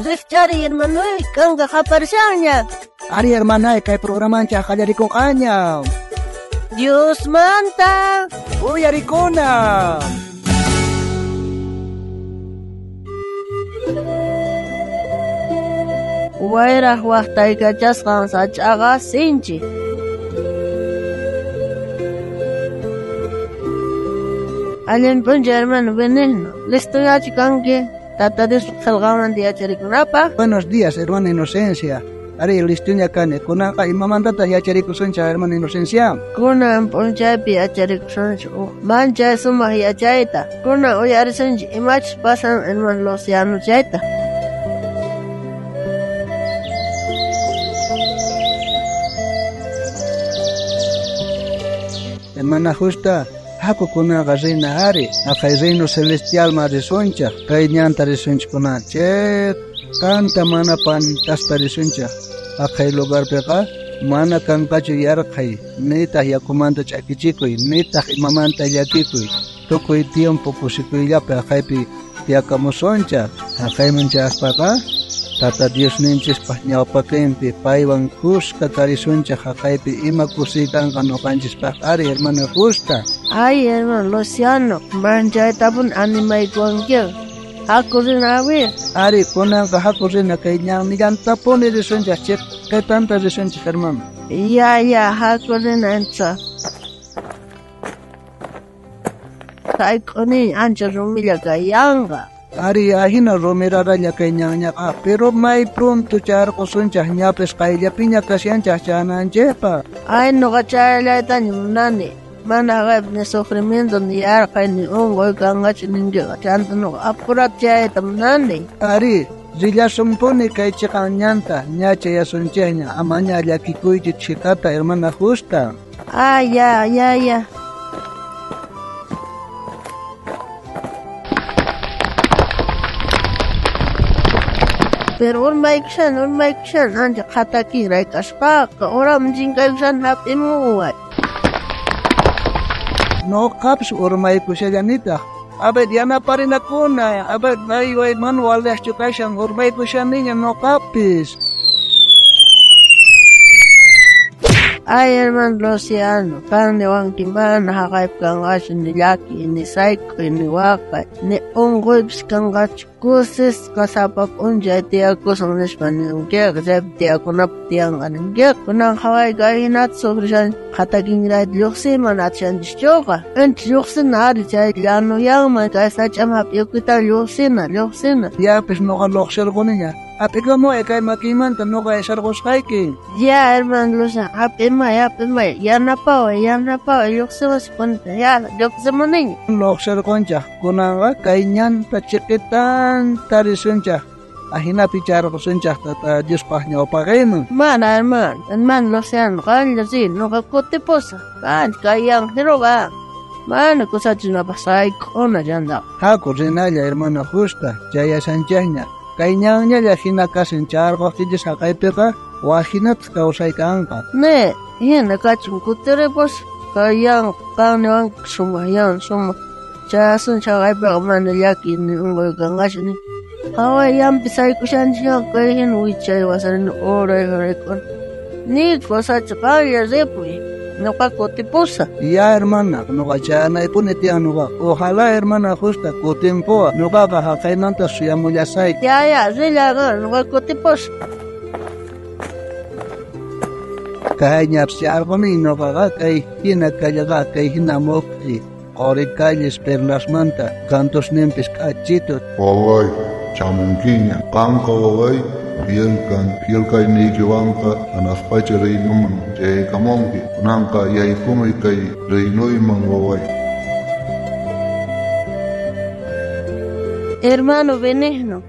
Rischari hermano, kanga kaparsanya. Ari hermana, kay programancha kallarikuqaña. Dios manta. Uyarikuna. Wayraq waqtaykachasqan sach'aqa sinchi. Allen puncha hermano veneno. Listo yachi kanki. Tata de salgaman de yacharikunapa. Buenos días, hermana Inocencia. Ari listuña kane. Kunaka imamandata yacharikusuncha, hermana Inocencia. Kunan punchapi yacharikusunchu. Mancha sumaq yachayta. Kunan uyarisunchi imachus pasan hermano Luciano chayta. Hermana Justa, haku kunaqa reina ari, akay reino celestial ma risuncha, kay ñanta risuncha kuna, che kanta mana pantaspa risuncha, akay lugar peka, mana kankachu yarqay, nitaq yakumanta ch'akichikuy, nitaq imamanta llakikuy, tukuy tiempo kusikuyllapi akaypi tiyakamusuncha, akaymancha aspaqa, Tata Dios ninchispaq ñawpaqinpi paywan kuska tarisuncha haqaypi ima kusiykanqa nuqanchispaq ari hermana Justa. Ay hermano Luciano, manchaytapun animaykuwankiqa. Haku rina awir. Ari kunanqa haku rina kay ñantapuni risuncha chik kay tanta risuncha hermano. Ya, haku rina entsa. Kay kuni ancha rumilla kayanqa. Ari ahina romiraralla kay ñañaqa, pero may pronto charqusuncha ñapis qayllapiña kasyancha chananchaypa. Ay nuqa chayallaytaña munani. Mana haqaypi ni sufrimiento ni yarqay ni unquy kanqachu ninkiqa. Chanta nuqa apurat chayayta munani. Ari, rillasunpuni kay chiqañanta ñachayasunchayña amaña llakikuychi chikata hermana Justa. Ay, ya. Pero urmaykushan, ancha qhataki raykashpaqa, uraman chinkaykushan hapimuway. Noqapis urmaykushallanitaq. Aber yanaparinakuna, aber ay manual kashan urmaykushaniña noqapis. Ay hermano Luciano, kanniwanki mana haqaypi kanqachu ni llaki, ni sayqi, ni waqay, ni unquypis kanqachu. Kusis kasapa puncha tiyakusun nishpa ninkiqa, chaypi tiyakunapi tiyanqa ninkiqa. Kunan hawayqa hinata sufrishan qhatakinrayta lluqsiman atishanchikchuqa. Inti lluqsina ari chay llanuyanman kay sach'amapi ukita lluqsina. Yapis noqa lluqsirquniña. Apika muay kay makiymanta noqa isarqusqayki. Ya hermano Luciano, hap'imay, yanapaway, lluqsimusipanta, ya, lluqsimuniña. Lluqsirqunchaq kunanqa kay ñanta chiqitanta risunchaq. Ahinapi charqusunchaq tata Diospaq ñawpaqinu. Mana hermano Luciano, qanlla si, noqa kutipusa. Kayan hiruqa. Mana kusachinapaq sayk'una llanta. Haku rinalla hermana Justa, chayasanchaqña. Kay ñañalla hina kasin charquqtillis haqaypiqa wajinata kawsaykanqa. Ne, hina kachun kutiripus kayan qaniwan suma. Chasun chaqaypiqa mana llaki ni unquy kanqachuni. Qaway yampi saykushanchikqa kay hina wichay wasarini uraykun. Ni kusacha qanlla ripuy. Noqa kutipusa. Ya hermana, noqa chanaypuni tiyan noqa. Ojalá hermana Justa kutimpuwa. Noqaqa haqaynanta suyamullasay. Ya, rillaqa noqa kutipusa. Kay ñapsi alquni noqaqa kay hina kallaqa kay hina muqti. Qori calles perlasmanta, cantos nempis kachito. Waway, chamunkiña, qanqa waway. Pielkay nikiwanqa anaqpacha reynuman chaykamunki kunanqa yaykumay kay reynuyman waway. Hermano Benigno,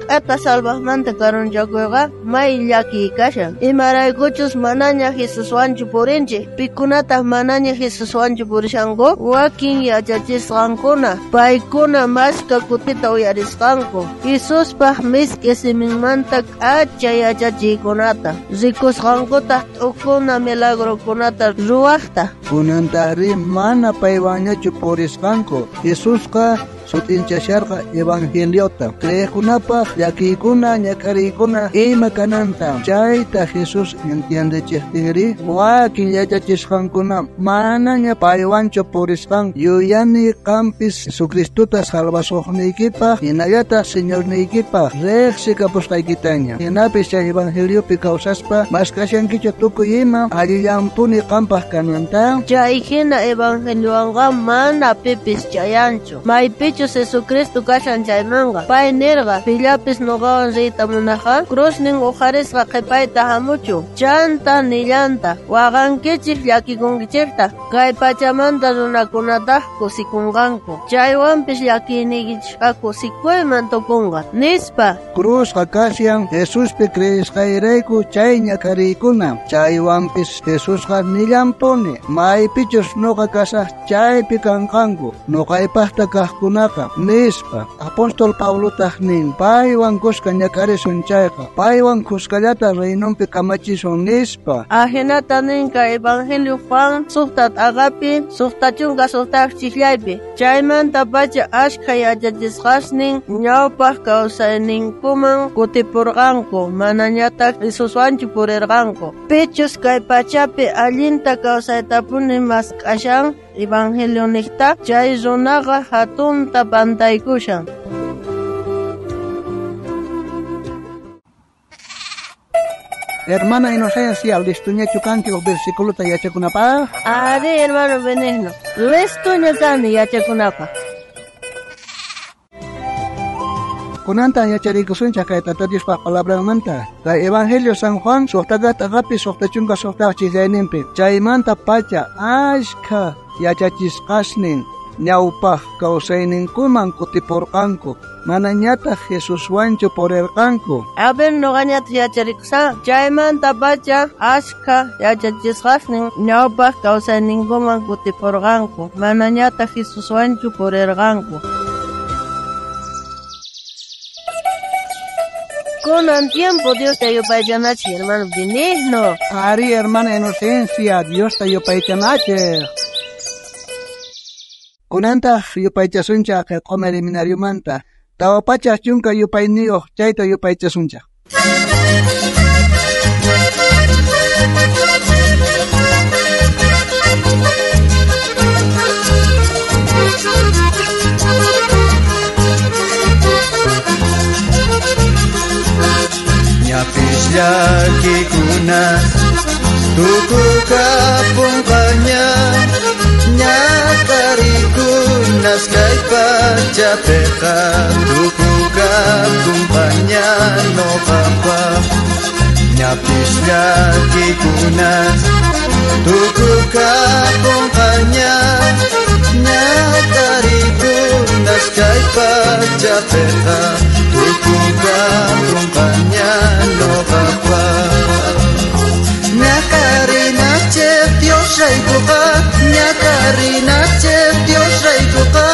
K'ata salvaqmanta karunchakuyqa may llaki kashan. Imaraykuchus manaña Jesuswanchu purinchik. Pikunataq manaña Jesuswanchu purishanku? Wakin yachachisqankuna, paykuna maska kutita uyarisqanku. Jesuspaq miski siminmanta k'acha yachachiykunata. Rikusqankutaq t'ukkuna milagrukunata ruwaqta. Kunantari mana paywañachu purisqanku. Jesusqa sutinchasharqa evangeliota. Creejkunapaq llakikuna ñakarikuna ima kananta chayta Jesús entiende chihtigri wakin yachachisqankuna manaña paywanchu purisqan yuyani qampis Jesucristuta salvasoqniykipaq hinallata Señorniykipaq riqsikapusqaykitaña hinapis chay evangeliopi kawsaspa maskashankichu tukuy ima allillampuni qampaq kananta Chay hina evangeliowanqa mana pipis chayanchu maypichus Jesucristo kashan chaymanga pay nirqa pillapis nuqawan riyta munaqa cruznin uqarisqa qhipayta hamuchu chanta nillanta waqankichik llakikunkichikta kay pachamanta runakunataq kusikunqanku chaywanpis llakiynikichikqa kusikuyman tukunqa nispa cruzqa kasyan Jesuspi creishqayrayku chay ñakarikuna chaywanpis Jesusqa nillampuni maypichus nuqa kasaq chaypi kanqanku nuqaypaqta kaqkunaqa nispa apóstol Paulotaq nin paywan kuska ñakarisun chayqa paywan kuskallata reynonpi kamachisun nispa ahinata ninka evangelio Juan suqtat aqapi suqtachunqa suqtaq chiklaypi chaymanta pacha ashkha yachachisqasnin ñawpaq kawsayninkuman kutipurqanku manañataq Jesuswanchu purirqanku pichus kay pachapi allinta kawsaytapuni mas q'ashan evangelio niqta chay runaqa hatunta pantaykushan Hermana Inocencia, listuñachu kanki o versículota yachakunapaq? Ari hermano Benigno, listuña kani yachakunapaq Kunanta yacharikusuncha kay Tata Diospa palabramanta kay Evangelio San Juan suqtagat aqapi suqtachunqa suqtaq chikayninpi chaymanta pacha ashkha yachachisqasnin ñawpaq kawsayninkuman kutipurqanku manañataq Jesuswanchu purirqanku Aber nuqañata yacharikusa chaymanta pacha ashkha yachachisqasnin ñawpaq kawsayninkuman kutipurqanku manañataq Jesuswanchu purirqanku Kunan tiempo Dios te yupaychanachi, hermano Benigno. Ari, hermana Inocencia, Dios te yupaychanachi. Kunanta yupaychasuncha que come eliminario manta. Tawapacha chunka yupayniyo, chayta yupaychasuncha. Llakikuna tukuka pungkanya ñakarikunas kay pachapiqa tukuka pungkanya noqapa ñapis llakikunas tukuka pungkanya ñakarikunas kay pachapiqa tukuka pungkanya noqapa ñakarinachep Dios raykuqa ñakarinachep Dios raykuqa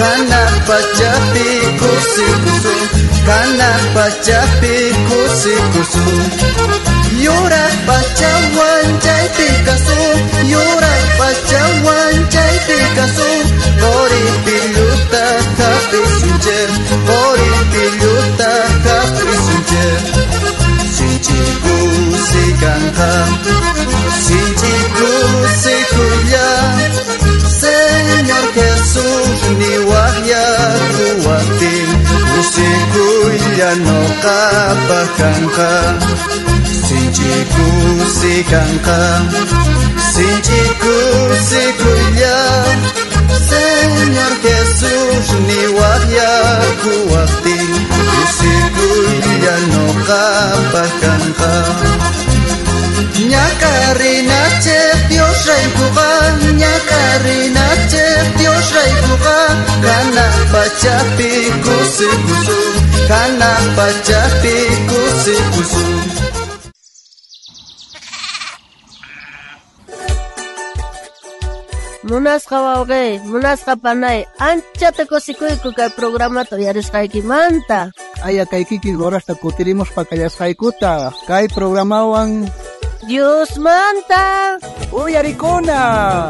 kanak pachapi kusikusun kanak pachapi kusikusun yurak pachawan chaypi kasun yurak pachawan chaypi kasun qori pilluta kapisuncher qori pilluta kapisuncher sinchikusikanqa sinchikusikulla Señor Jesús niwaqyakuwaptin kusikulla noqapa kanqa sinchikusikanqa sinchikusikulla Señor Jesús niwaqyakuwaptin kusikulla noqapa kanqa ñakarinachep Dios raykuqa ñakarinachep Dios raykuqa kanak pachapi kusikusun kanak pachapi kusikusun Munasqa wawqi, munasqa panay, anchata kusikuyku kay programata yarisqaykimanta. Aya kay kiki horasta kutirimos pa kallasqaykuta kay programawan Dios manta. Uyarikuna.